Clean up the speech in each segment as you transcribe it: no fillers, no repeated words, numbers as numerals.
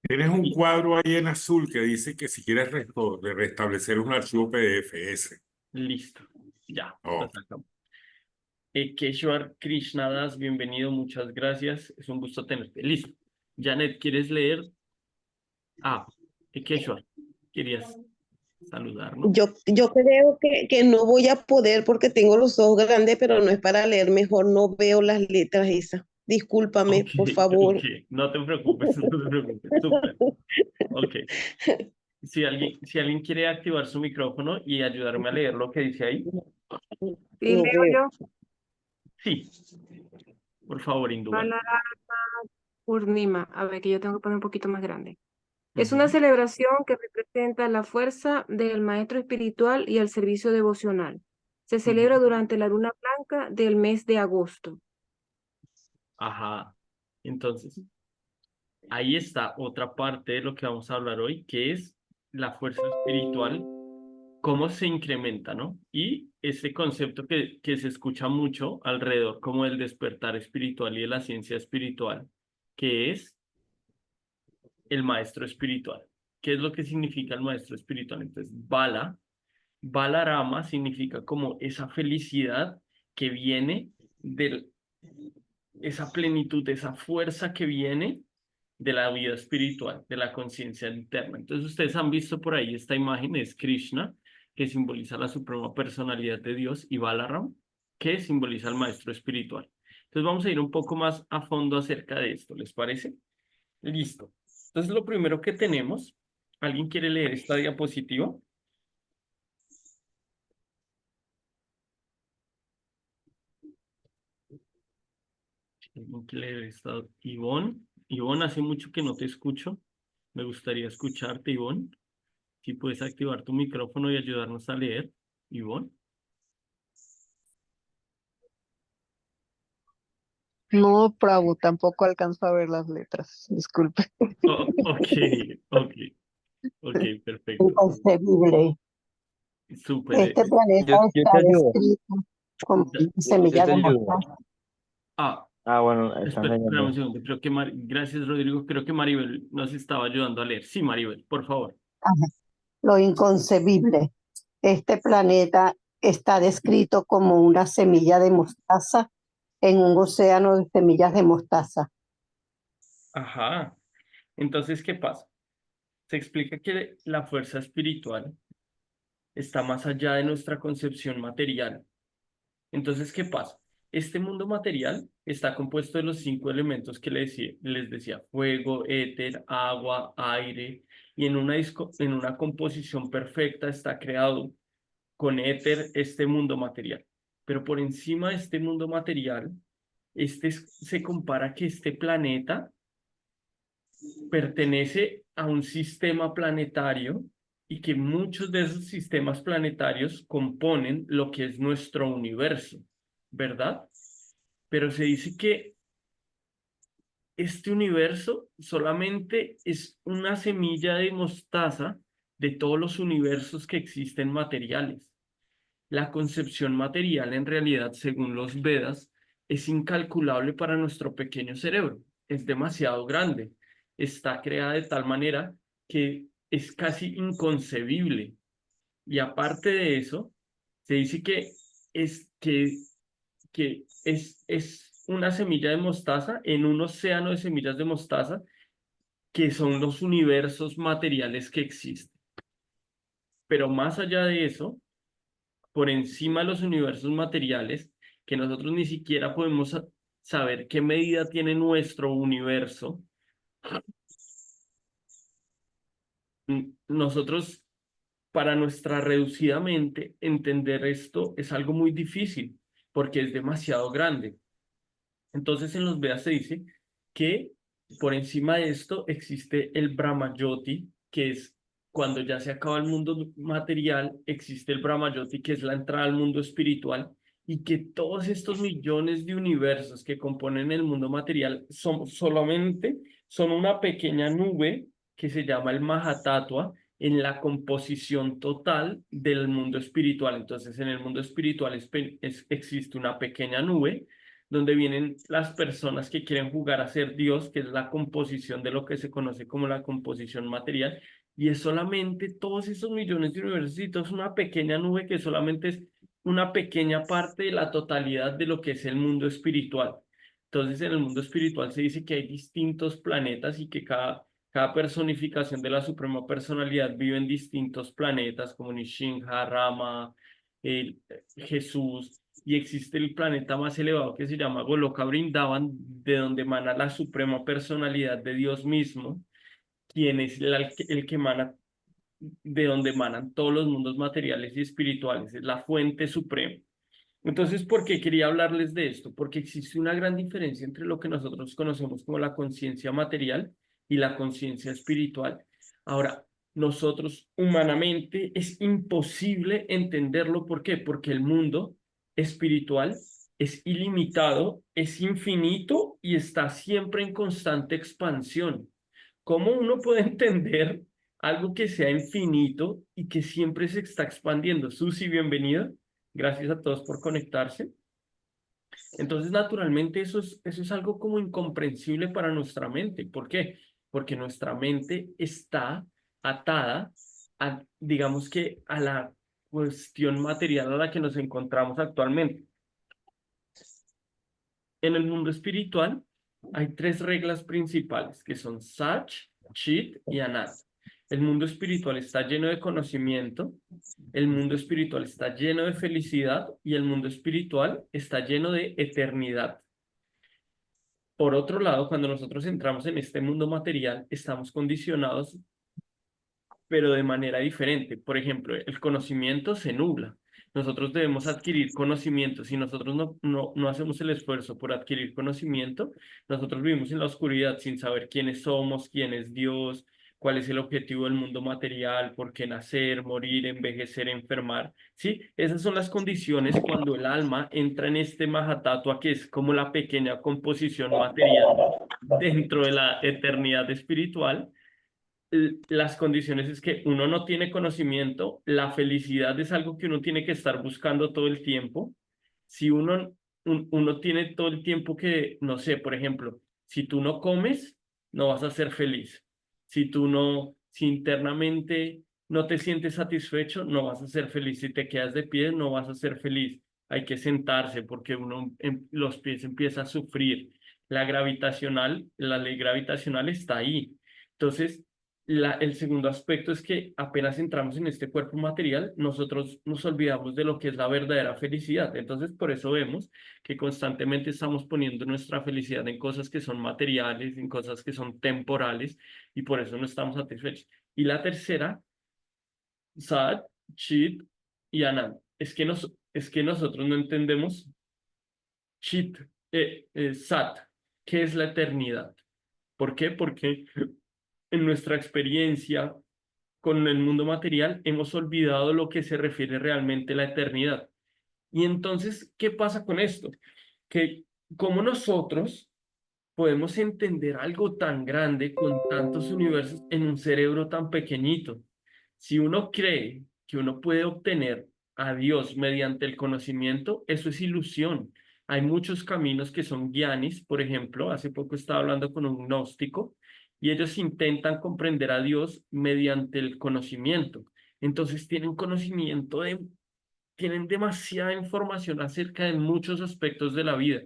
Tienes un cuadro ahí en azul que dice que si quieres restablecer un archivo PDF, ese. Listo, ya, lo Oh, sacamos. Keshwar Krishnadas, bienvenido, muchas gracias. Es un gusto tenerte. Listo. Janet, ¿quieres leer? Ah, Keshwar, querías saludar, ¿no? Yo creo que no voy a poder porque tengo los ojos grandes, pero no es para leer mejor, no veo las letras esas. Ok, Discúlpame, por ok, favor. no te preocupes, no te preocupes, súper. Ok, si alguien quiere activar su micrófono y ayudarme a leer lo que dice ahí, Sí, No leo veo. yo. sí, por favor, Indual. Balarama Purnima. A ver, que yo tengo que poner un poquito más grande. Es una Ujú, celebración que representa la fuerza del maestro espiritual y el servicio devocional. Se celebra ujú. durante la luna blanca del mes de agosto. Ajá, entonces, ahí está otra parte de lo que vamos a hablar hoy, que es la fuerza espiritual, cómo se incrementa, ¿no? Y ese concepto que se escucha mucho alrededor, como el despertar espiritual y de la ciencia espiritual, que es el maestro espiritual. ¿Qué es lo que significa el maestro espiritual? Entonces, Balarama significa como esa felicidad que viene de esa plenitud, esa fuerza que viene de la vida espiritual, de la conciencia interna. Entonces, ustedes han visto por ahí esta imagen, es Krishna, que simboliza la suprema personalidad de Dios, y Balaram, que simboliza al maestro espiritual. Entonces, vamos a ir un poco más a fondo acerca de esto, ¿les parece? Listo. Entonces, lo primero que tenemos, ¿alguien quiere leer esta diapositiva? ¿Alguien quiere leer esta? Ivonne. Ivonne, hace mucho que no te escucho. Me gustaría escucharte, Ivonne. Si puedes activar tu micrófono y ayudarnos a leer, Ivonne. No, Prabhu, tampoco alcanzo a ver las letras. Disculpe. Oh, ok, ok, ok, perfecto. Inconcebible. Súper. Este planeta Yo está te ayudo, descrito como Da- una yo semilla te de ayudo. mostaza. ah, Bueno, están espérame un leyendo. segundo. Creo que gracias, Rodrigo. Creo que Maribel nos estaba ayudando a leer. Sí, Maribel, por favor. Ajá. Lo inconcebible. Este planeta está descrito como una semilla de mostaza en un océano de semillas de mostaza. Ajá. Entonces, ¿qué pasa? Se explica que la fuerza espiritual está más allá de nuestra concepción material. Entonces, ¿qué pasa? Este mundo material está compuesto de los cinco elementos que les decía, fuego, éter, agua, aire, y en una composición perfecta está creado con éter este mundo material. Pero por encima de este mundo material, se compara que este planeta pertenece a un sistema planetario y que muchos de esos sistemas planetarios componen lo que es nuestro universo, ¿verdad? Pero se dice que este universo solamente es una semilla de mostaza de todos los universos que existen materiales. La concepción material en realidad, según los Vedas, es incalculable para nuestro pequeño cerebro. Es demasiado grande. Está creada de tal manera que es casi inconcebible. Y aparte de eso, se dice es, que, que es una semilla de mostaza en un océano de semillas de mostaza que son los universos materiales que existen. Pero más allá de eso, por encima de los universos materiales, que nosotros ni siquiera podemos saber qué medida tiene nuestro universo, nosotros, para nuestra reducida mente, entender esto es algo muy difícil, porque es demasiado grande. Entonces en los Vedas se dice que por encima de esto existe el Brahmayoti, que es cuando ya se acaba el mundo material, existe el Brahmayoti, que es la entrada al mundo espiritual, y que todos estos millones de universos que componen el mundo material son una pequeña nube que se llama el Mahatattva en la composición total del mundo espiritual. Entonces, en el mundo espiritual existe una pequeña nube donde vienen las personas que quieren jugar a ser Dios, que es la composición de lo que se conoce como la composición material, y es solamente todos esos millones de universos y todo es una pequeña nube que solamente es una pequeña parte de la totalidad de lo que es el mundo espiritual. Entonces, en el mundo espiritual se dice que hay distintos planetas y que cada personificación de la Suprema Personalidad vive en distintos planetas, como Nishinja, Rama, Jesús, y existe el planeta más elevado que se llama Goloka Vrindavan, de donde emana la Suprema Personalidad de Dios mismo, quien es el que emana, de donde emanan todos los mundos materiales y espirituales, es la fuente suprema. Entonces, ¿por qué quería hablarles de esto? Porque existe una gran diferencia entre lo que nosotros conocemos como la conciencia material y la conciencia espiritual. Ahora, nosotros humanamente es imposible entenderlo. ¿Por qué? Porque el mundo espiritual es ilimitado, es infinito y está siempre en constante expansión. ¿Cómo uno puede entender algo que sea infinito y que siempre se está expandiendo? Susi, bienvenida. Gracias a todos por conectarse. Entonces, naturalmente, eso es algo como incomprensible para nuestra mente. ¿Por qué? Porque nuestra mente está atada a, digamos que, a la cuestión material a la que nos encontramos actualmente. En el mundo espiritual hay tres reglas principales, que son Sach, Chit y Anat. El mundo espiritual está lleno de conocimiento, el mundo espiritual está lleno de felicidad y el mundo espiritual está lleno de eternidad. Por otro lado, cuando nosotros entramos en este mundo material, estamos condicionados, pero de manera diferente. Por ejemplo, el conocimiento se nubla. Nosotros debemos adquirir conocimiento. Si nosotros no hacemos el esfuerzo por adquirir conocimiento, nosotros vivimos en la oscuridad sin saber quiénes somos, quién es Dios, cuál es el objetivo del mundo material, por qué nacer, morir, envejecer, enfermar. ¿Sí? Esas son las condiciones cuando el alma entra en este Mahatattva, que es como la pequeña composición material dentro de la eternidad espiritual. Las condiciones es que uno no tiene conocimiento, la felicidad es algo que uno tiene que estar buscando todo el tiempo. Si uno tiene todo el tiempo que, no sé, por ejemplo, si tú no comes, no vas a ser feliz. Si internamente no te sientes satisfecho, no vas a ser feliz. Si te quedas de pie, no vas a ser feliz. Hay que sentarse porque uno en los pies empieza a sufrir. La ley gravitacional está ahí. Entonces, el segundo aspecto es que apenas entramos en este cuerpo material, nosotros nos olvidamos de lo que es la verdadera felicidad. Entonces, por eso vemos que constantemente estamos poniendo nuestra felicidad en cosas que son materiales, en cosas que son temporales, y por eso no estamos satisfechos. Y la tercera, Sat, Chit y Anand. Es que nosotros no entendemos Chit, Sat, ¿qué es la eternidad? ¿Por qué? Porque en nuestra experiencia con el mundo material hemos olvidado lo que se refiere realmente a la eternidad. Y entonces, ¿qué pasa con esto? Que como nosotros podemos entender algo tan grande con tantos universos en un cerebro tan pequeñito. Si uno cree que uno puede obtener a Dios mediante el conocimiento, eso es ilusión. Hay muchos caminos que son guianis, por ejemplo, hace poco estaba hablando con un gnóstico y ellos intentan comprender a Dios mediante el conocimiento. Entonces tienen demasiada información acerca de muchos aspectos de la vida,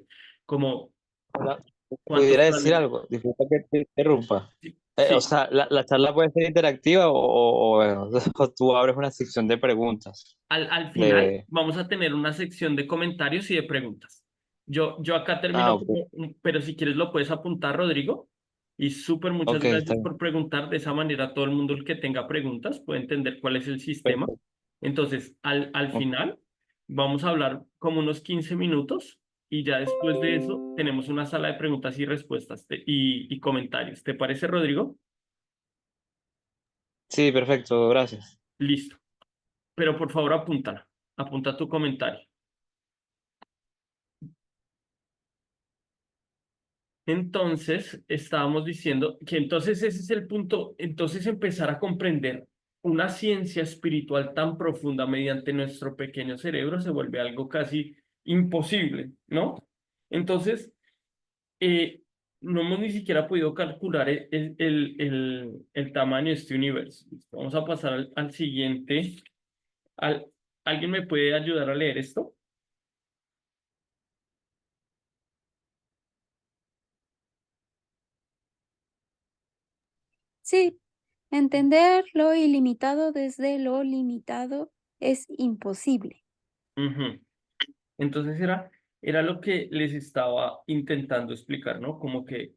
como Hola, cuántos ¿pudiera decir planetas. algo? Disculpa que te interrumpa. Sí, O sí. sea, la charla puede ser interactiva bueno, o tú abres una sección de preguntas. Al final De... vamos a tener una sección de comentarios y de preguntas. Yo acá Ah, termino, ok, pero si quieres lo puedes apuntar, Rodrigo. Y súper muchas ok, está gracias bien. por preguntar. De esa manera todo el mundo el que tenga preguntas puede entender cuál es el sistema. Perfecto. Entonces, al Ok. final vamos a hablar como unos 15 minutos y ya después de eso tenemos una sala de preguntas y respuestas y comentarios. ¿Te parece, Rodrigo? Sí, perfecto, gracias. Listo. Pero por favor apúntala. Apunta tu comentario. Entonces, estábamos diciendo que entonces ese es el punto, entonces empezar a comprender una ciencia espiritual tan profunda mediante nuestro pequeño cerebro se vuelve algo casi imposible, ¿no? Entonces, no hemos ni siquiera podido calcular el tamaño de este universo. Vamos a pasar al siguiente. ¿Alguien me puede ayudar a leer esto? Sí, entender lo ilimitado desde lo limitado es imposible. Ujú. Entonces era lo que les estaba intentando explicar, ¿no? Como que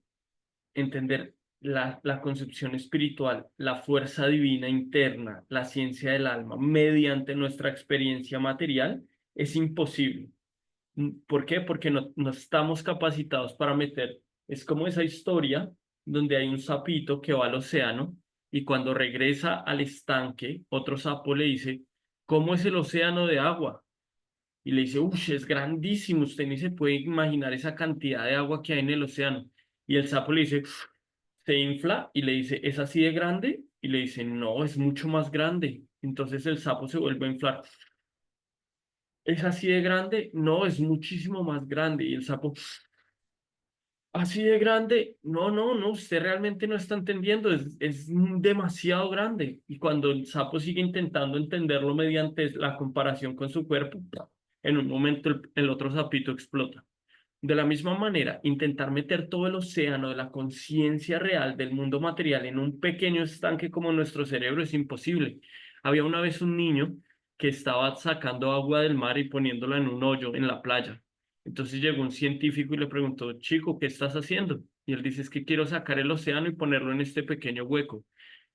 entender la concepción espiritual, la fuerza divina interna, la ciencia del alma, mediante nuestra experiencia material, es imposible. ¿Por qué? Porque no estamos capacitados para meter. Es como esa historia donde hay un sapito que va al océano y cuando regresa al estanque, otro sapo le dice, ¿cómo es el océano de agua? Y le dice, uff, es grandísimo, usted ni se puede imaginar esa cantidad de agua que hay en el océano. Y el sapo le dice, se infla y le dice, ¿es así de grande? Y le dice, no, es mucho más grande. Entonces el sapo se vuelve a inflar. ¿Es así de grande? No, es muchísimo más grande. Y el sapo, ¿así de grande? No, no, no, usted realmente no está entendiendo, es demasiado grande. Y cuando el sapo sigue intentando entenderlo mediante la comparación con su cuerpo, en un momento el otro sapito explota. De la misma manera, intentar meter todo el océano de la conciencia real del mundo material en un pequeño estanque como nuestro cerebro es imposible. Había una vez un niño que estaba sacando agua del mar y poniéndola en un hoyo en la playa. Entonces llegó un científico y le preguntó, chico, ¿qué estás haciendo? Y él dice, es que quiero sacar el océano y ponerlo en este pequeño hueco.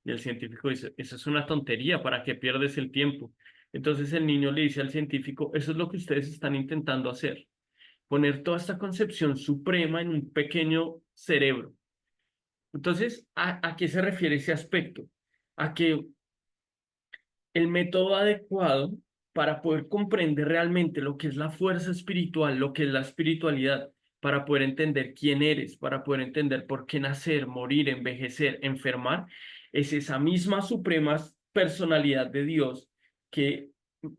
Y el científico dice, eso es una tontería, ¿para qué pierdes el tiempo? Entonces el niño le dice al científico, eso es lo que ustedes están intentando hacer, poner toda esta concepción suprema en un pequeño cerebro. Entonces, ¿a qué se refiere ese aspecto? A que el método adecuado para poder comprender realmente lo que es la fuerza espiritual, lo que es la espiritualidad, para poder entender quién eres, para poder entender por qué nacer, morir, envejecer, enfermar, es esa misma suprema personalidad de Dios que,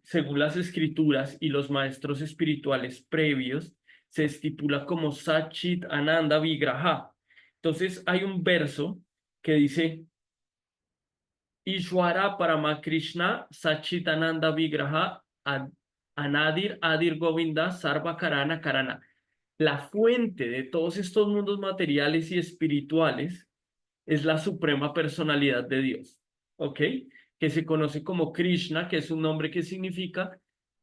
según las escrituras y los maestros espirituales previos, se estipula como Satchit Ananda Vigraha. Entonces hay un verso que dice, Ishwara Paramakrishna Sachitananda Vigraha Anadir Adir Govinda Sarva Karana Karana. La fuente de todos estos mundos materiales y espirituales es la suprema personalidad de Dios, ¿ok? Que se conoce como Krishna, que es un nombre que significa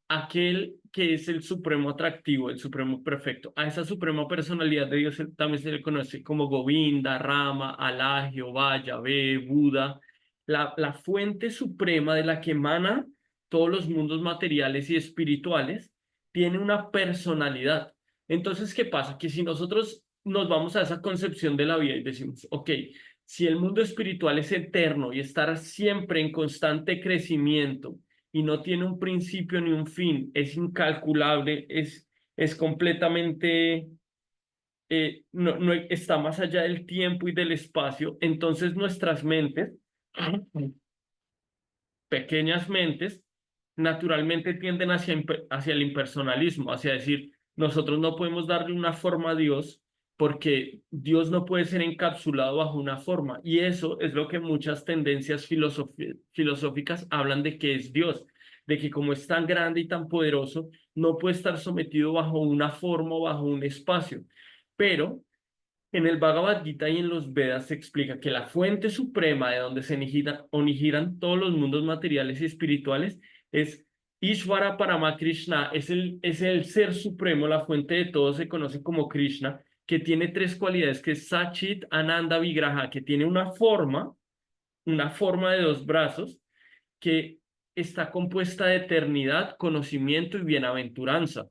aquel que es el supremo atractivo, el supremo perfecto. A esa suprema personalidad de Dios también se le conoce como Govinda, Rama, Alá, Jehová, Yahvé, Buda, la fuente suprema de la que emana todos los mundos materiales y espirituales, tiene una personalidad. Entonces, ¿qué pasa? Que si nosotros nos vamos a esa concepción de la vida y decimos, ok, si el mundo espiritual es eterno y estará siempre en constante crecimiento y no tiene un principio ni un fin, es incalculable, es completamente, no está más allá del tiempo y del espacio, entonces nuestras mentes, pequeñas mentes, naturalmente tienden hacia el impersonalismo, hacia decir, nosotros no podemos darle una forma a Dios porque Dios no puede ser encapsulado bajo una forma. Y eso es lo que muchas tendencias filosóficas hablan de que es Dios, de que como es tan grande y tan poderoso, no puede estar sometido bajo una forma o bajo un espacio. Pero en el Bhagavad Gita y en los Vedas se explica que la fuente suprema de donde se originan todos los mundos materiales y espirituales es Ishvara Parama Krishna, es el ser supremo, la fuente de todo se conoce como Krishna, que tiene tres cualidades, que es Sachit Ananda Vigraha, que tiene una forma de dos brazos, que está compuesta de eternidad, conocimiento y bienaventuranza.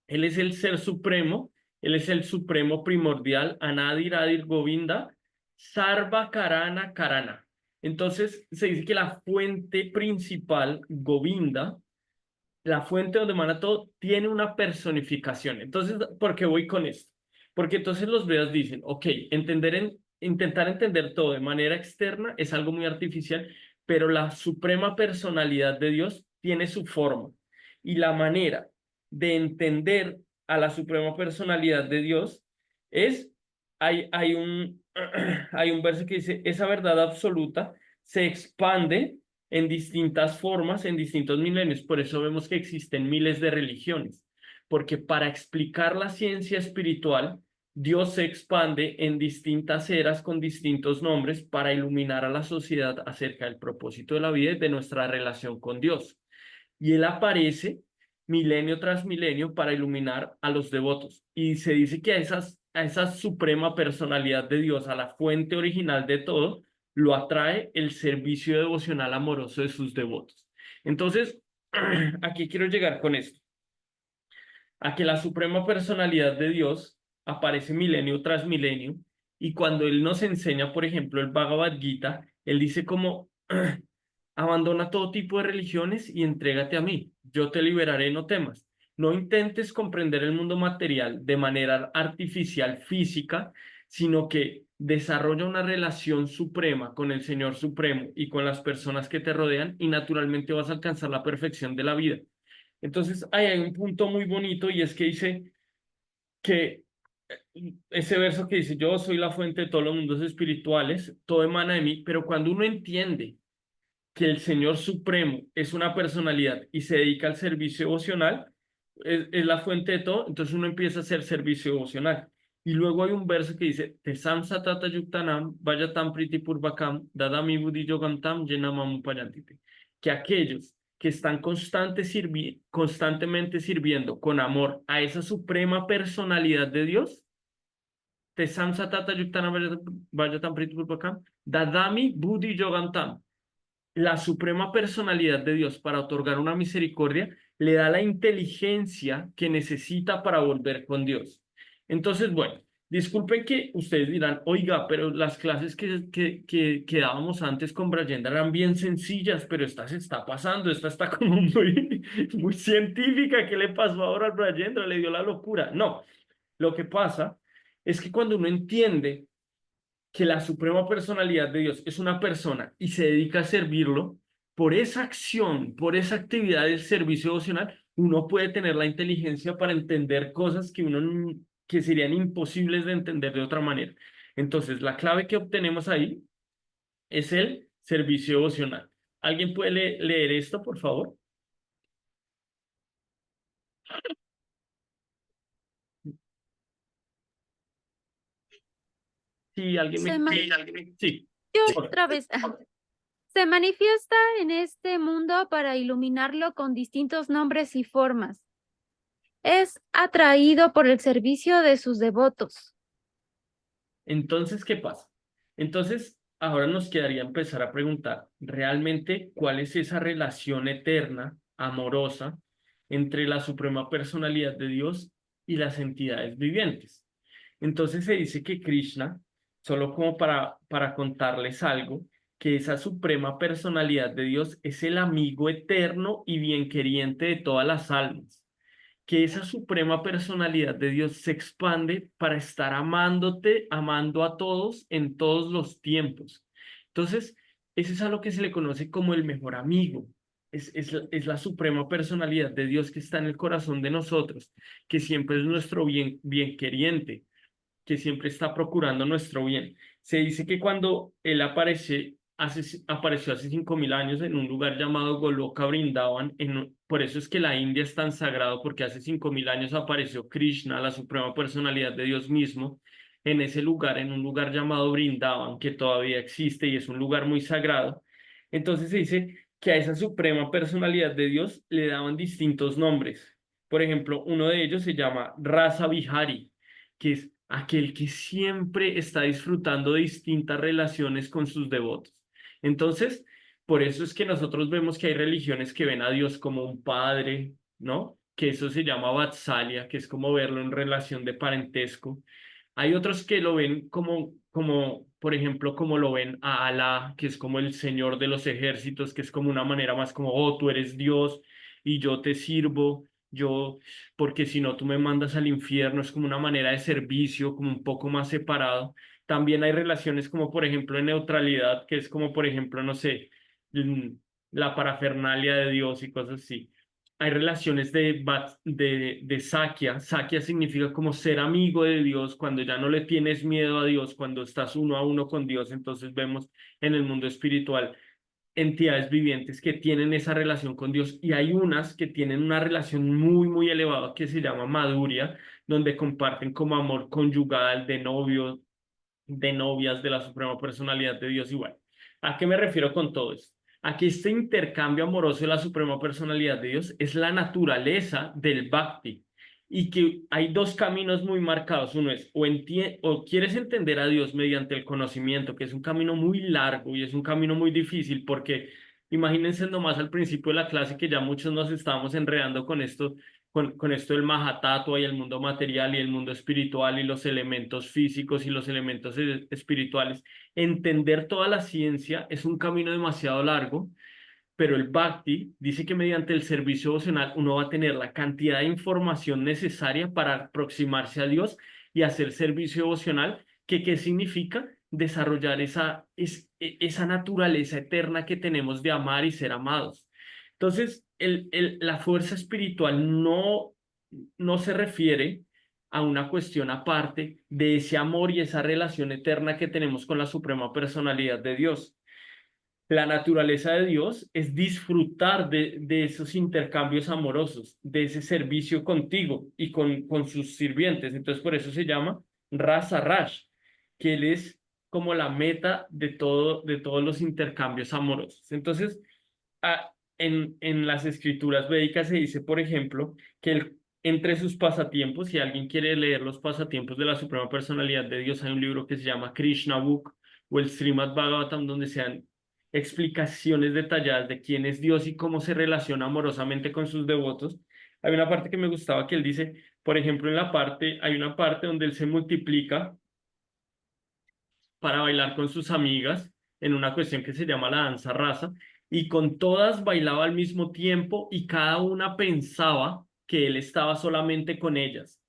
Él es el ser supremo, él es el supremo primordial, Anadir Adir Govinda, Sarva Karana Karana. Entonces se dice que la fuente principal, Govinda, la fuente donde emana todo, tiene una personificación. Entonces, ¿por qué voy con esto? Porque entonces los Vedas dicen, ok, intentar entender todo de manera externa es algo muy artificial, pero la suprema personalidad de Dios tiene su forma y la manera de entender a la suprema personalidad de Dios es, hay hay un verso que dice, esa verdad absoluta se expande en distintas formas, en distintos milenios. Por eso vemos que existen miles de religiones, porque para explicar la ciencia espiritual, Dios se expande en distintas eras con distintos nombres para iluminar a la sociedad acerca del propósito de la vida y de nuestra relación con Dios. Y Él aparece milenio tras milenio para iluminar a los devotos. Y se dice que a esa suprema personalidad de Dios, a la fuente original de todo, lo atrae el servicio devocional amoroso de sus devotos. Entonces, aquí quiero llegar con esto, a que la suprema personalidad de Dios aparece milenio tras milenio, y cuando Él nos enseña, por ejemplo, el Bhagavad Gita, Él dice como, abandona todo tipo de religiones y entrégate a mí, yo te liberaré, no temas. No intentes comprender el mundo material de manera artificial, física, sino que desarrolla una relación suprema con el Señor Supremo y con las personas que te rodean y naturalmente vas a alcanzar la perfección de la vida. Entonces, ahí hay un punto muy bonito y es que dice que ese verso que dice, yo soy la fuente de todos los mundos espirituales, todo emana de mí, pero cuando uno entiende que el Señor Supremo es una personalidad y se dedica al servicio devocional, es la fuente de todo, entonces uno empieza a hacer servicio devocional. Y luego hay un verso que dice, Tesam satata yuktanam, vayatam priti purvakam, dadami buddhi yogantam, yenamam upayantite. Que aquellos que están constantemente sirviendo con amor a esa suprema personalidad de Dios, Tesam satata yuktanam, vayatam priti purvakam, dadami buddhi yogantam, la suprema personalidad de Dios para otorgar una misericordia, le da la inteligencia que necesita para volver con Dios. Entonces, bueno, disculpen que ustedes dirán, oiga, pero las clases que dábamos antes con Brayenda eran bien sencillas, pero esta se está pasando, esta está como muy científica. ¿Qué le pasó ahora al Brayenda? Le dio la locura. No, lo que pasa es que cuando uno entiende que la suprema personalidad de Dios es una persona y se dedica a servirlo, por esa acción, por esa actividad del servicio devocional, uno puede tener la inteligencia para entender cosas que serían imposibles de entender de otra manera. Entonces, la clave que obtenemos ahí es el servicio devocional. ¿Alguien puede leer esto, por favor? Sí, alguien Se me... ma- Sí, Yo por- otra vez. Se manifiesta en este mundo para iluminarlo con distintos nombres y formas. Es atraído por el servicio de sus devotos. Entonces, ¿qué pasa? Entonces, ahora nos quedaría empezar a preguntar realmente cuál es esa relación eterna, amorosa, entre la suprema personalidad de Dios y las entidades vivientes. Entonces se dice que Krishna, solo como para contarles algo, que esa suprema personalidad de Dios es el amigo eterno y bienqueriente de todas las almas, que esa suprema personalidad de Dios se expande para estar amándote, amando a todos en todos los tiempos. Entonces, eso es a lo que se le conoce como el mejor amigo. Es la suprema personalidad de Dios que está en el corazón de nosotros, que siempre es nuestro bien queriente, que siempre está procurando nuestro bien. Se dice que cuando él apareció hace 5.000 años en un lugar llamado Goloka Vrindavan, por eso es que la India es tan sagrado, porque hace 5.000 años apareció Krishna, la suprema personalidad de Dios mismo, en ese lugar, en un lugar llamado Vrindavan, que todavía existe y es un lugar muy sagrado. Entonces se dice que a esa suprema personalidad de Dios le daban distintos nombres. Por ejemplo, uno de ellos se llama Rasa Vihari, que es aquel que siempre está disfrutando de distintas relaciones con sus devotos. Entonces, por eso es que nosotros vemos que hay religiones que ven a Dios como un padre, ¿no? Que eso se llama Vatsalya, que es como verlo en relación de parentesco. Hay otros que lo ven por ejemplo, como lo ven a Alá, que es como el Señor de los ejércitos, que es como una manera más como, oh, tú eres Dios y yo te sirvo, porque si no, tú me mandas al infierno, es como una manera de servicio, como un poco más separado. También hay relaciones como, por ejemplo, de neutralidad, que es como, por ejemplo, no sé, mm, la parafernalia de Dios y cosas así. hay relaciones de Sakya. Sakya significa como ser amigo de Dios, cuando ya no le tienes miedo a Dios, cuando estás uno a uno con Dios. Entonces vemos en el mundo espiritual entidades vivientes que tienen esa relación con Dios, y hay unas que tienen una relación muy, muy elevada que se llama Madhurya, donde comparten como amor conyugal, de novio, de novias, de la Suprema Personalidad de Dios igual. ¿A qué me refiero con todo esto? Aquí este intercambio amoroso de la Suprema Personalidad de Dios es la naturaleza del Bhakti, y que hay dos caminos muy marcados. Uno es o quieres entender a Dios mediante el conocimiento, que es un camino muy largo y es un camino muy difícil, porque imagínense nomás al principio de la clase que ya muchos nos estábamos enredando con esto, con esto del Mahatattva y el mundo material y el mundo espiritual y los elementos físicos y los elementos espirituales. Entender toda la ciencia es un camino demasiado largo, pero el Bhakti dice que mediante el servicio devocional uno va a tener la cantidad de información necesaria para aproximarse a Dios y hacer servicio devocional, que ¿qué significa? Desarrollar esa naturaleza eterna que tenemos de amar y ser amados. Entonces, la fuerza espiritual no se refiere a una cuestión aparte de ese amor y esa relación eterna que tenemos con la Suprema Personalidad de Dios. La naturaleza de Dios es disfrutar de esos intercambios amorosos, de ese servicio contigo y con sus sirvientes. Entonces, por eso se llama Rasa Rash, que él es como la meta de todos los intercambios amorosos. Entonces, en las escrituras védicas se dice, por ejemplo, que entre sus pasatiempos, si alguien quiere leer los pasatiempos de la Suprema Personalidad de Dios, hay un libro que se llama Krishna Book o el Srimad Bhagavatam, donde se dan explicaciones detalladas de quién es Dios y cómo se relaciona amorosamente con sus devotos. Hay una parte que me gustaba que él dice, por ejemplo, hay una parte donde él se multiplica para bailar con sus amigas en una cuestión que se llama la danza rasa, y con todas bailaba al mismo tiempo y cada una pensaba que él estaba solamente con ellas.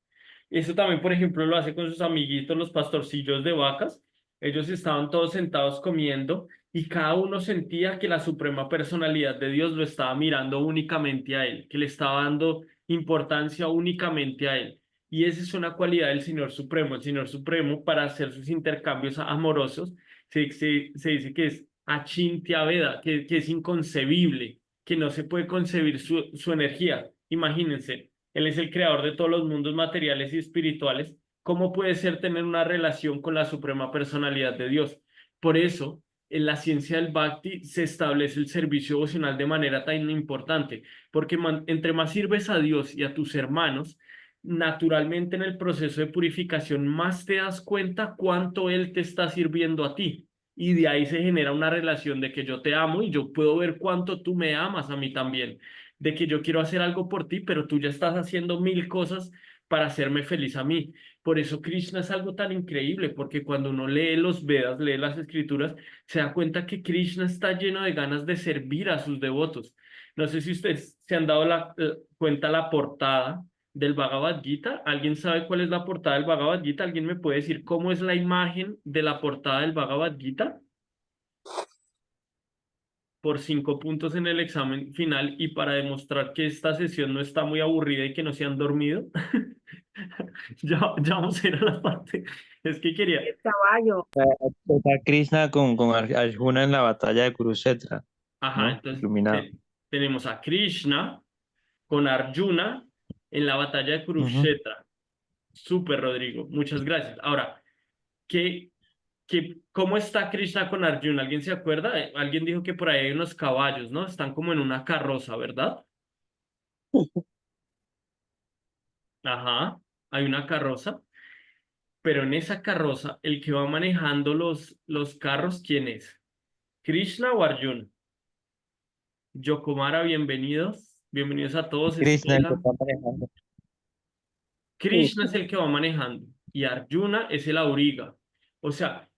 Eso también, por ejemplo, lo hace con sus amiguitos, los pastorcillos de vacas. Ellos estaban todos sentados comiendo y cada uno sentía que la Suprema Personalidad de Dios lo estaba mirando únicamente a él, que le estaba dando importancia únicamente a él. Y esa es una cualidad del Señor Supremo. El Señor Supremo, para hacer sus intercambios amorosos, se dice que es Achintya Veda, que es inconcebible, que no se puede concebir su energía. Imagínense, Él es el creador de todos los mundos materiales y espirituales. ¿Cómo puede ser tener una relación con la Suprema Personalidad de Dios? Por eso, en la ciencia del Bhakti se establece el servicio devocional de manera tan importante, porque entre más sirves a Dios y a tus hermanos, naturalmente en el proceso de purificación más te das cuenta cuánto Él te está sirviendo a ti. Y de ahí se genera una relación de que yo te amo y yo puedo ver cuánto tú me amas a mí también, de que yo quiero hacer algo por ti, pero tú ya estás haciendo 1000 cosas para hacerme feliz a mí. Por eso Krishna es algo tan increíble, porque cuando uno lee los Vedas, lee las escrituras, se da cuenta que Krishna está lleno de ganas de servir a sus devotos. No sé si ustedes se han dado cuenta la portada del Bhagavad Gita. ¿Alguien sabe cuál es la portada del Bhagavad Gita? ¿Alguien me puede decir cómo es la imagen de la portada del Bhagavad Gita? Por 5 puntos en el examen final, y para demostrar que esta sesión no está muy aburrida y que no se han dormido. Ya vamos a ir a la parte. Es que quería. El caballo. Está Krishna con Arjuna en la batalla de Kurukshetra, Ajá, ¿no? entonces Iluminado. tenemos a Krishna con Arjuna en la batalla de Ujú. Kurukshetra. Súper, Rodrigo. Muchas gracias. Ahora, ¿cómo está Krishna con Arjuna? ¿Alguien se acuerda? Alguien dijo que por ahí hay unos caballos, ¿no? Están como en una carroza, ¿verdad? Ajá, hay una carroza, pero en esa carroza, el que va manejando los carros, ¿quién es? ¿Krishna o Arjuna? Yokomara, bienvenidos. Bienvenidos a todos. Krishna el que Estela. está manejando. Krishna es el que va manejando y Arjuna es el auriga. O sea,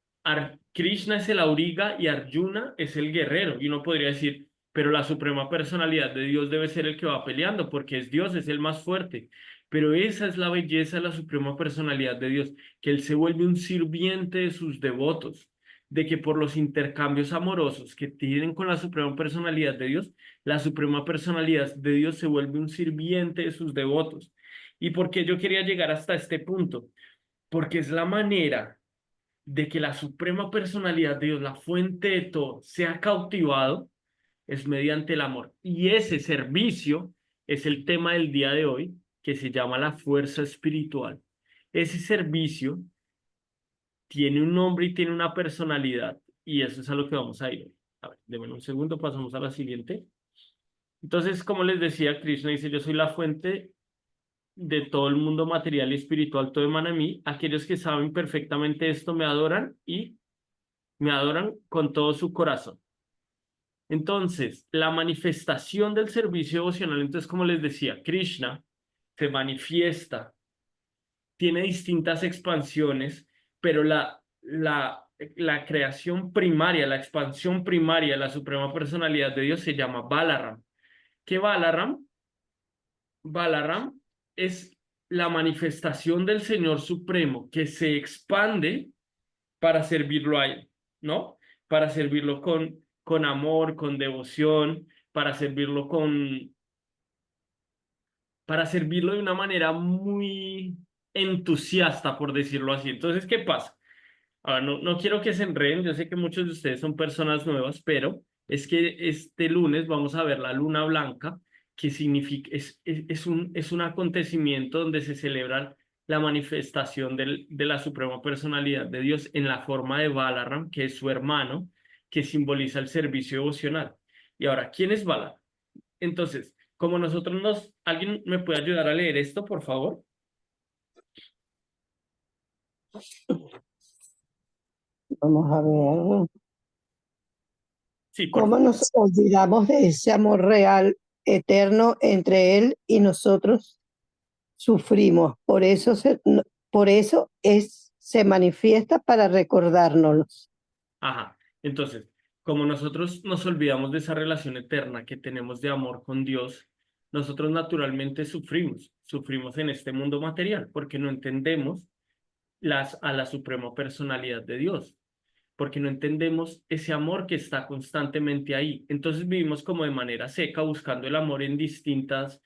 Krishna es el auriga y Arjuna es el guerrero. Y uno podría decir, pero la suprema personalidad de Dios debe ser el que va peleando, porque es Dios, es el más fuerte. Pero esa es la belleza de la suprema personalidad de Dios, que Él se vuelve un sirviente de sus devotos. de que por los intercambios amorosos que tienen con la Suprema Personalidad de Dios, la Suprema Personalidad de Dios se vuelve un sirviente de sus devotos. ¿Y por qué yo quería llegar hasta este punto? Porque es la manera de que la Suprema Personalidad de Dios, la fuente de todo, sea cautivado, es mediante el amor. Y ese servicio es el tema del día de hoy, que se llama la fuerza espiritual. Ese servicio tiene un nombre y tiene una personalidad, y eso es a lo que vamos a ir. A ver, denme un segundo, pasamos a la siguiente. Entonces, como les decía, Krishna dice, yo soy la fuente de todo el mundo material y espiritual, todo emana de mí. Aquellos que saben perfectamente esto me adoran y me adoran con todo su corazón. Entonces, la manifestación del servicio devocional, entonces, como les decía, Krishna se manifiesta, tiene distintas expansiones, pero la creación primaria, la expansión primaria de la Suprema Personalidad de Dios se llama Balaram. ¿Qué Balaram? Balaram es la manifestación del Señor Supremo que se expande para servirlo a Él, ¿no? Para servirlo con amor, con devoción, para servirlo de una manera muy entusiasta, por decirlo así. Entonces, ¿qué pasa? Ahora, no quiero que se enreden, yo sé que muchos de ustedes son personas nuevas, pero es que este lunes vamos a ver la luna blanca, que significa, es un acontecimiento donde se celebra la manifestación de la Suprema Personalidad de Dios en la forma de Balaram, que es su hermano, que simboliza el servicio devocional. Y ahora, ¿quién es Balaram? Entonces, como ¿alguien me puede ayudar a leer esto, por favor? Vamos a ver. Sí, por ¿Cómo favor. nos olvidamos de ese amor real, eterno entre Él y nosotros? Sufrimos. Por eso se manifiesta para recordárnoslo. Ajá. Entonces, como nosotros nos olvidamos de esa relación eterna que tenemos de amor con Dios, nosotros naturalmente sufrimos en este mundo material porque no entendemos a la suprema personalidad de Dios, porque no entendemos ese amor que está constantemente ahí. Entonces vivimos como de manera seca buscando el amor en distintas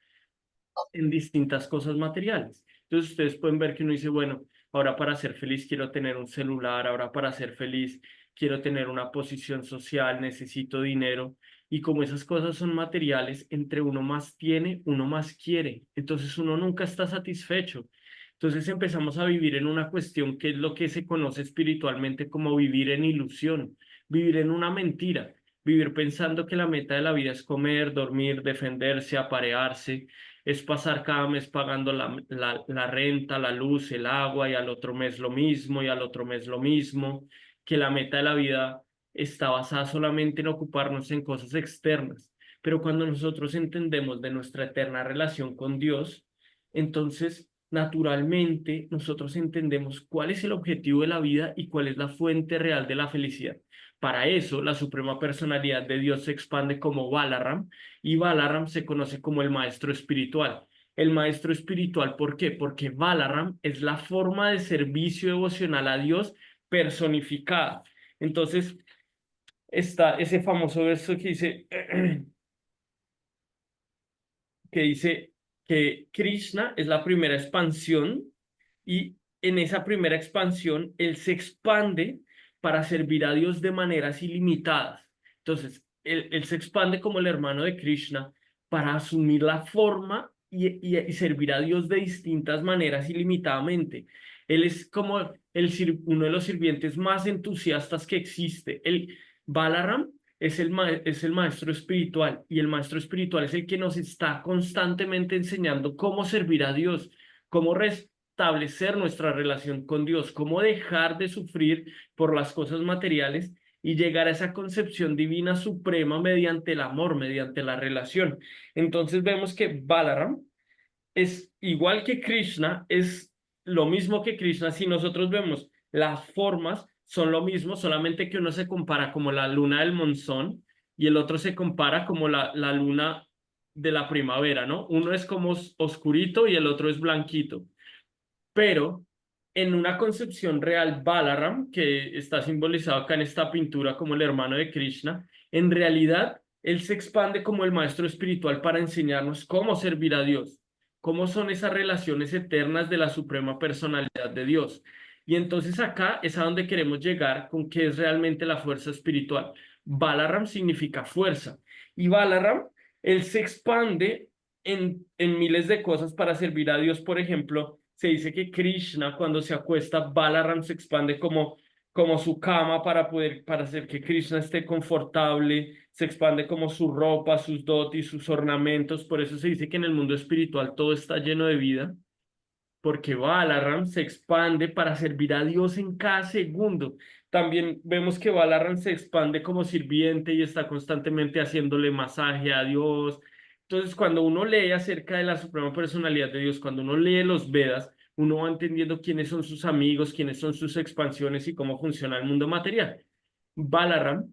cosas materiales. Entonces ustedes pueden ver que uno dice, bueno, ahora para ser feliz quiero tener un celular, ahora para ser feliz quiero tener una posición social, necesito dinero. Y como esas cosas son materiales, entre uno más tiene, uno más quiere. Entonces uno nunca está satisfecho. Entonces empezamos a vivir en una cuestión que es lo que se conoce espiritualmente como vivir en ilusión, vivir en una mentira, vivir pensando que la meta de la vida es comer, dormir, defenderse, aparearse, es pasar cada mes pagando la renta, la luz, el agua, y al otro mes lo mismo, y al otro mes lo mismo, que la meta de la vida está basada solamente en ocuparnos en cosas externas. Pero cuando nosotros entendemos de nuestra eterna relación con Dios, entonces naturalmente nosotros entendemos cuál es el objetivo de la vida y cuál es la fuente real de la felicidad. Para eso, la Suprema Personalidad de Dios se expande como Balaram, y Balaram se conoce como el maestro espiritual. El maestro espiritual, ¿por qué? Porque Balaram es la forma de servicio devocional a Dios personificada. Entonces, está ese famoso verso que dice, que Krishna es la primera expansión, y en esa primera expansión él se expande para servir a Dios de maneras ilimitadas. Entonces, él se expande como el hermano de Krishna para asumir la forma y servir a Dios de distintas maneras ilimitadamente. Él es como uno de los sirvientes más entusiastas que existe. El Balaram es el maestro espiritual, y el maestro espiritual es el que nos está constantemente enseñando cómo servir a Dios, cómo restablecer nuestra relación con Dios, cómo dejar de sufrir por las cosas materiales y llegar a esa concepción divina suprema mediante el amor, mediante la relación. Entonces vemos que Balaram es igual que Krishna, es lo mismo que Krishna. Si nosotros vemos las formas, son lo mismo, solamente que uno se compara como la luna del monzón y el otro se compara como la luna de la primavera, ¿no? Uno es como oscurito y el otro es blanquito. Pero en una concepción real, Balaram, que está simbolizado acá en esta pintura como el hermano de Krishna, en realidad él se expande como el maestro espiritual para enseñarnos cómo servir a Dios, cómo son esas relaciones eternas de la suprema personalidad de Dios. Y entonces acá es a donde queremos llegar con qué es realmente la fuerza espiritual. Balaram significa fuerza. Y Balaram, él se expande en miles de cosas para servir a Dios. Por ejemplo, se dice que Krishna cuando se acuesta, Balaram se expande como su cama para hacer que Krishna esté confortable, se expande como su ropa, sus dotis, sus ornamentos. Por eso se dice que en el mundo espiritual todo está lleno de vida, porque Balaram se expande para servir a Dios en cada segundo. También vemos que Balaram se expande como sirviente y está constantemente haciéndole masaje a Dios. Entonces, cuando uno lee acerca de la suprema personalidad de Dios, cuando uno lee los Vedas, uno va entendiendo quiénes son sus amigos, quiénes son sus expansiones y cómo funciona el mundo material. Balaram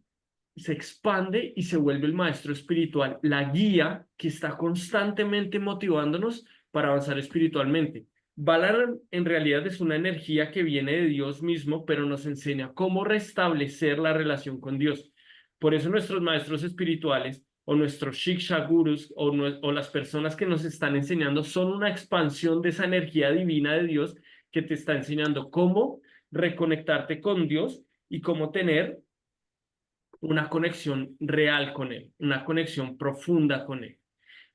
se expande y se vuelve el maestro espiritual, la guía que está constantemente motivándonos para avanzar espiritualmente. Balaram en realidad es una energía que viene de Dios mismo, pero nos enseña cómo restablecer la relación con Dios. Por eso nuestros maestros espirituales o nuestros Shiksha Gurus o las personas que nos están enseñando son una expansión de esa energía divina de Dios que te está enseñando cómo reconectarte con Dios y cómo tener una conexión real con Él, una conexión profunda con Él.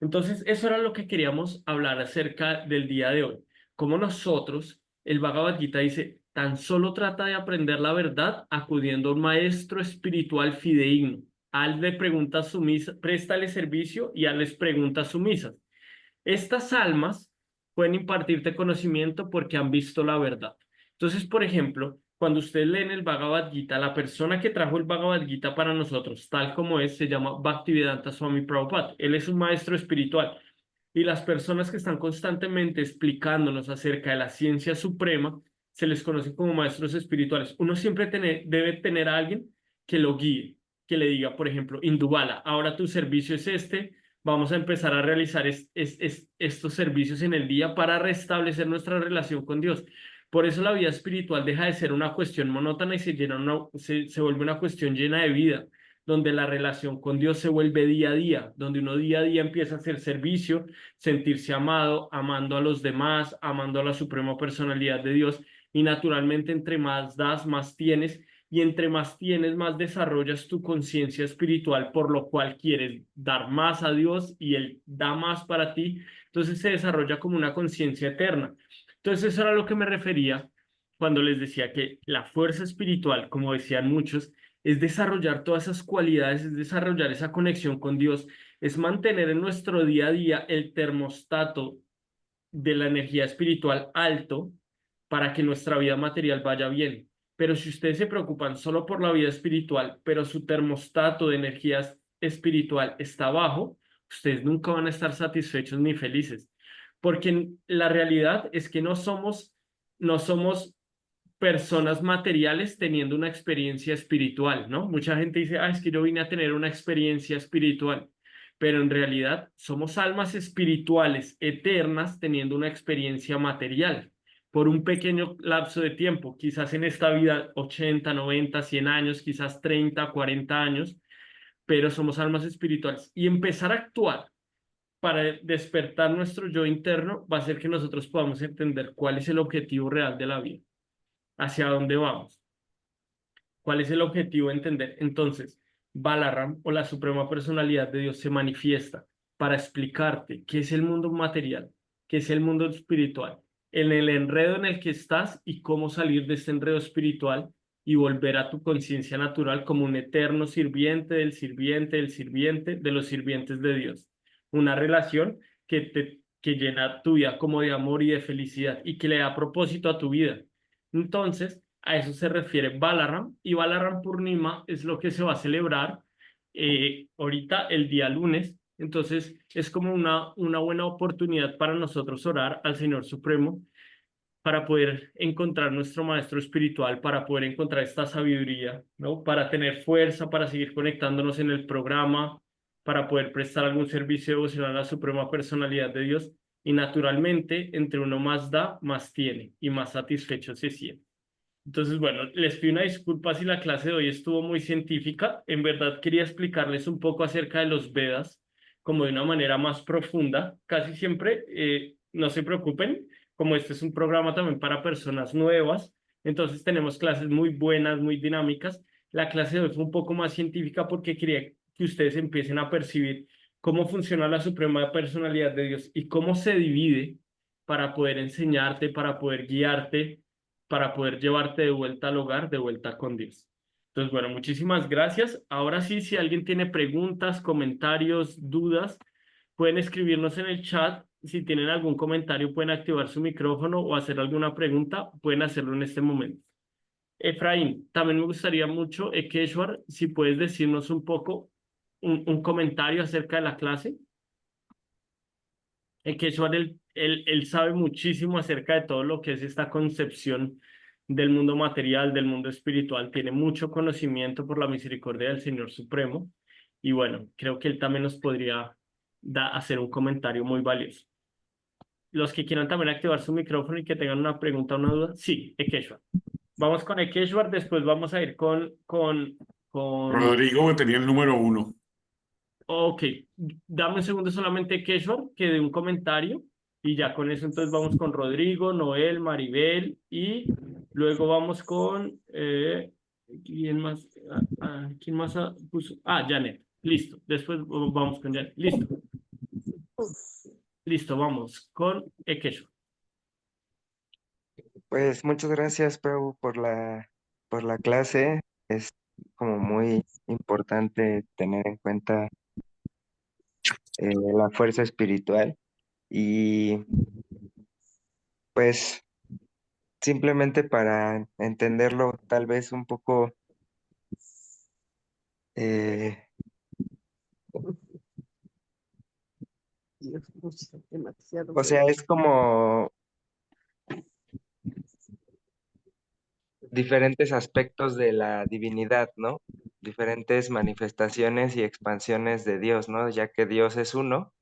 Entonces, eso era lo que queríamos hablar acerca del día de hoy. Como nosotros, el Bhagavad Gita dice, tan solo trata de aprender la verdad acudiendo a un maestro espiritual fidedigno. Hazle preguntas sumisas, préstale servicio y hazles preguntas sumisas. Estas almas pueden impartirte conocimiento porque han visto la verdad. Entonces, por ejemplo, cuando ustedes leen el Bhagavad Gita, la persona que trajo el Bhagavad Gita para nosotros, tal como es, se llama Bhaktivedanta Swami Prabhupada. Él es un maestro espiritual. Y las personas que están constantemente explicándonos acerca de la ciencia suprema, se les conoce como maestros espirituales. Uno siempre debe tener a alguien que lo guíe, que le diga, por ejemplo, Indubala, ahora tu servicio es este, vamos a empezar a realizar estos servicios en el día para restablecer nuestra relación con Dios. Por eso la vida espiritual deja de ser una cuestión monótona y se vuelve una cuestión llena de vida, donde la relación con Dios se vuelve día a día, donde uno día a día empieza a hacer servicio, sentirse amado, amando a los demás, amando a la suprema personalidad de Dios, y naturalmente entre más das, más tienes, y entre más tienes, más desarrollas tu conciencia espiritual, por lo cual quieres dar más a Dios y Él da más para ti. Entonces se desarrolla como una conciencia eterna. Entonces eso era a lo que me refería cuando les decía que la fuerza espiritual, como decían muchos, es desarrollar todas esas cualidades, es desarrollar esa conexión con Dios, es mantener en nuestro día a día el termostato de la energía espiritual alto para que nuestra vida material vaya bien. Pero si ustedes se preocupan solo por la vida espiritual, pero su termostato de energía espiritual está bajo, ustedes nunca van a estar satisfechos ni felices. Porque la realidad es que no somos personas materiales teniendo una experiencia espiritual, ¿no? Mucha gente dice, es que yo vine a tener una experiencia espiritual, pero en realidad somos almas espirituales eternas teniendo una experiencia material por un pequeño lapso de tiempo, quizás en esta vida 80, 90, 100 años, quizás 30, 40 años, pero somos almas espirituales. Y empezar a actuar para despertar nuestro yo interno va a hacer que nosotros podamos entender cuál es el objetivo real de la vida, hacia dónde vamos, cuál es el objetivo de entender. Entonces, Balaram o la suprema personalidad de Dios se manifiesta para explicarte qué es el mundo material, qué es el mundo espiritual, en el enredo en el que estás y cómo salir de este enredo espiritual y volver a tu conciencia natural como un eterno sirviente del sirviente del sirviente de los sirvientes de Dios. Una relación que llena tu vida como de amor y de felicidad y que le da propósito a tu vida. Entonces, a eso se refiere Balaram, y Balaram Purnima es lo que se va a celebrar ahorita el día lunes. Entonces, es como una buena oportunidad para nosotros orar al Señor Supremo para poder encontrar nuestro maestro espiritual, para poder encontrar esta sabiduría, ¿no? Para tener fuerza, para seguir conectándonos en el programa, para poder prestar algún servicio devocional a la suprema personalidad de Dios Y naturalmente, entre uno más da, más tiene y más satisfecho se siente. Entonces, bueno, les pido una disculpa si la clase de hoy estuvo muy científica. En verdad quería explicarles un poco acerca de los Vedas, como de una manera más profunda. Casi siempre, no se preocupen, como este es un programa también para personas nuevas, entonces tenemos clases muy buenas, muy dinámicas. La clase de hoy fue un poco más científica porque quería que ustedes empiecen a percibir cómo funciona la suprema personalidad de Dios y cómo se divide para poder enseñarte, para poder guiarte, para poder llevarte de vuelta al hogar, de vuelta con Dios. Entonces, bueno, muchísimas gracias. Ahora sí, si alguien tiene preguntas, comentarios, dudas, pueden escribirnos en el chat. Si tienen algún comentario, pueden activar su micrófono o hacer alguna pregunta, pueden hacerlo en este momento. Efraín, también me gustaría mucho, Ekeshwar, si puedes decirnos un poco, un comentario acerca de la clase. Ekeshwar, él sabe muchísimo acerca de todo lo que es esta concepción del mundo material, del mundo espiritual. Tiene mucho conocimiento por la misericordia del Señor Supremo. Y bueno, creo que él también nos podría hacer un comentario muy valioso. Los que quieran también activar su micrófono y que tengan una pregunta o una duda. Sí, Ekeshwar. Vamos con Ekeshwar, después vamos a ir con... Rodrigo, que tenía el número 1. Ok, dame un segundo solamente, Keshwar, que dé un comentario y ya con eso entonces vamos con Rodrigo, Noel, Maribel y luego vamos con... ¿quién más? ¿Quién más puso? Janet. Listo. Después vamos con Janet. Listo. Listo, vamos con Keshwar. Pues muchas gracias, Pau, por la clase. Es como muy importante tener en cuenta la fuerza espiritual y pues simplemente para entenderlo tal vez un poco, eh, o sea, es como diferentes aspectos de la divinidad, ¿no? Diferentes manifestaciones y expansiones de Dios, ¿no? Ya que Dios es uno,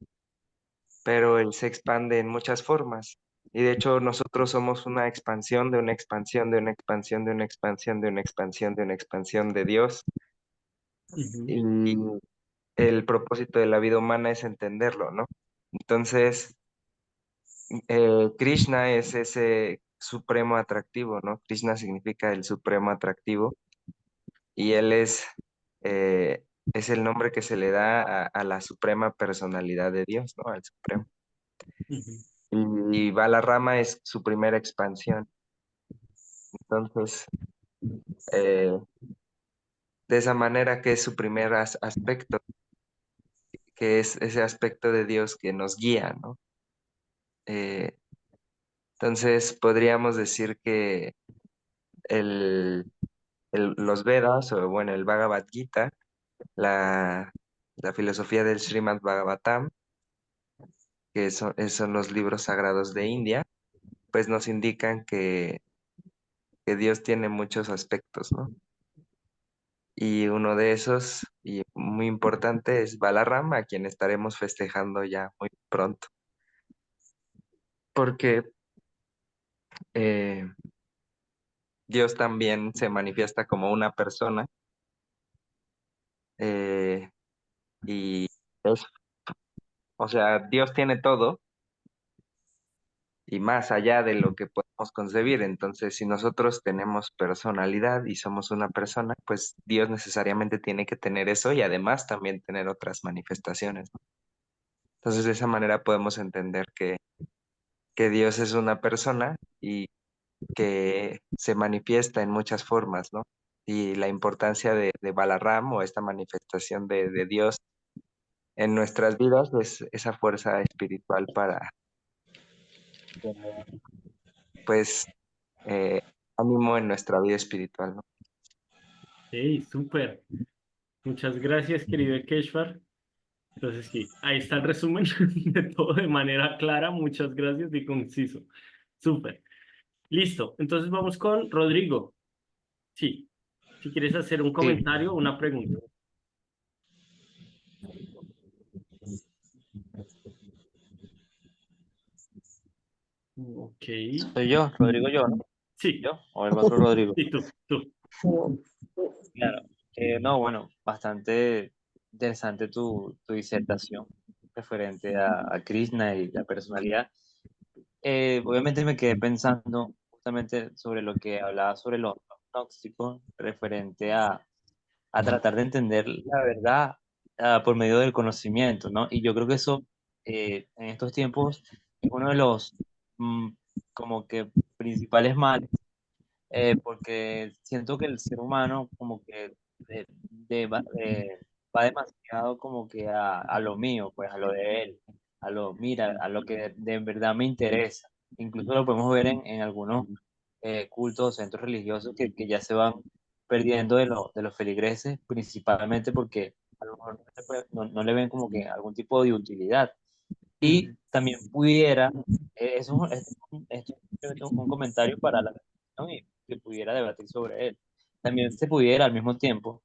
pero Él se expande en muchas formas. Y de hecho nosotros somos una expansión de una expansión de una expansión de una expansión de una expansión de una expansión de Dios. Y el propósito de la vida humana es entenderlo, ¿no? Entonces, Krishna es ese supremo atractivo, ¿no? Krishna significa el supremo atractivo y él es el nombre que se le da a la suprema personalidad de Dios, ¿no? Al supremo. Y Balarama es su primera expansión. Entonces, eh, de esa manera que es su primer aspecto, que es ese aspecto de Dios que nos guía, ¿no? Eh, entonces, podríamos decir que el, los Vedas, o bueno, el Bhagavad Gita, la, la filosofía del Srimad Bhagavatam, que son los libros sagrados de India, pues nos indican que Dios tiene muchos aspectos, ¿no? Y uno de esos, y muy importante, es Balarama, a quien estaremos festejando ya muy pronto. Porque eh, Dios también se manifiesta como una persona eh, y es, o sea, Dios tiene todo y más allá de lo que podemos concebir. Entonces, si nosotros tenemos personalidad y somos una persona, pues Dios necesariamente tiene que tener eso y además también tener otras manifestaciones, ¿no? Entonces, de esa manera podemos entender que Dios es una persona y que se manifiesta en muchas formas, ¿no? Y la importancia de Balaram o esta manifestación de Dios en nuestras vidas es esa fuerza espiritual para, pues, eh, ánimo en nuestra vida espiritual, ¿no? Hey, súper. Muchas gracias, querido Keshwar. Entonces, sí, ahí está el resumen de todo de manera clara. Muchas gracias y conciso. Súper. Listo. Entonces vamos con Rodrigo. Sí, si quieres hacer un Sí, comentario o una pregunta. Ok. Soy yo, Rodrigo, yo, ¿no? Sí, ¿Yo? ¿O el otro Rodrigo? sí, tú. Claro. No, bueno, bastante interesante tu disertación referente a Krishna y la personalidad. Obviamente me quedé pensando justamente sobre lo que hablaba sobre los tóxicos referente a tratar de entender la verdad por medio del conocimiento, ¿no? Y yo creo que eso en estos tiempos es uno de los mm, como que principales males, porque siento que el ser humano como que va demasiado como que a lo mío, pues a lo de él, mira, a lo que de verdad me interesa. Incluso lo podemos ver en algunos cultos o centros religiosos que ya se van perdiendo de los feligreses, principalmente porque a lo mejor no le ven como que algún tipo de utilidad. Y también pudiera, esto es un comentario para la reflexión y que pudiera debatir sobre él. También se pudiera al mismo tiempo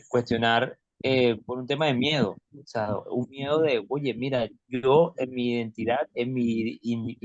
cuestionar por un tema de miedo, o sea, un miedo de, oye, mira, yo en mi identidad, en mi